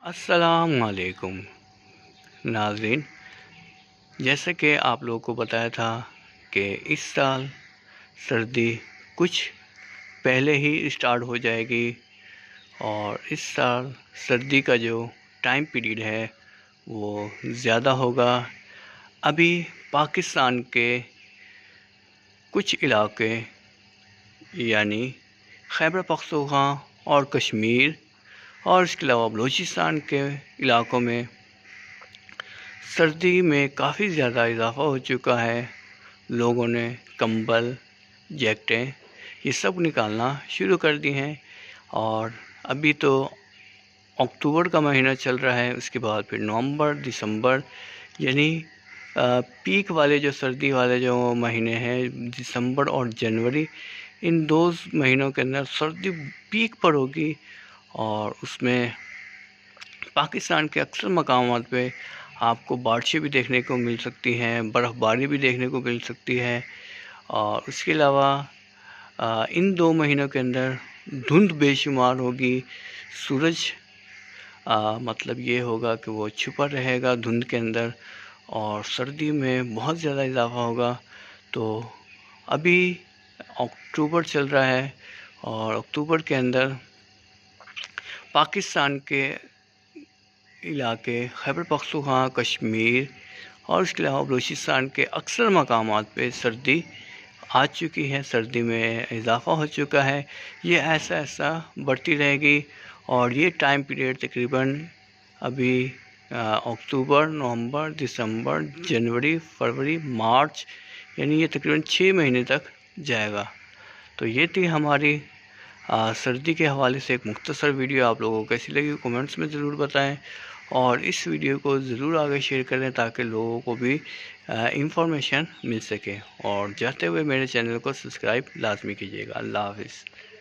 अस्सलामुअलैकुम नाज़रीन। जैसे कि आप लोगों को बताया था कि इस साल सर्दी कुछ पहले ही स्टार्ट हो जाएगी और इस साल सर्दी का जो टाइम पीरियड है वो ज़्यादा होगा। अभी पाकिस्तान के कुछ इलाके यानी खैबर पख्तूनख्वा और कश्मीर और इसके अलावा बलूचिस्तान के इलाकों में सर्दी में काफ़ी ज़्यादा इजाफ़ा हो चुका है। लोगों ने कंबल, जैकेटें ये सब निकालना शुरू कर दी हैं और अभी तो अक्टूबर का महीना चल रहा है, उसके बाद फिर नवंबर, दिसंबर यानी पीक वाले जो सर्दी वाले जो महीने हैं दिसंबर और जनवरी, इन 2 महीनों के अंदर सर्दी पीक पर होगी और उसमें पाकिस्तान के अक्सर मकामात पे आपको बारिशें भी देखने को मिल सकती हैं, बर्फ़बारी भी देखने को मिल सकती है। और उसके अलावा इन 2 महीनों के अंदर धुंध बेशुमार होगी। सूरज मतलब ये होगा कि वो छुपा रहेगा धुंध के अंदर और सर्दी में बहुत ज़्यादा इजाफ़ा होगा। तो अभी अक्टूबर चल रहा है और अक्टूबर के अंदर पाकिस्तान के इलाके खैबर पख्तूनख्वा, कश्मीर और इसके अलावा बलूचिस्तान के अक्सर मकामात पे सर्दी आ चुकी है, सर्दी में इजाफ़ा हो चुका है। ये ऐसा ऐसा बढ़ती रहेगी और ये टाइम पीरियड तकरीबन अभी अक्टूबर, नवंबर, दिसंबर, जनवरी, फरवरी, मार्च यानी ये तकरीबन 6 महीने तक जाएगा। तो ये थी हमारी सर्दी के हवाले से एक मुख्तसर वीडियो। आप लोगों को कैसी लगी कमेंट्स में ज़रूर बताएं और इस वीडियो को ज़रूर आगे शेयर करें ताकि लोगों को भी इंफॉर्मेशन मिल सके। और जाते हुए मेरे चैनल को सब्सक्राइब लाजमी कीजिएगा। अल्लाह हाफ़िज़।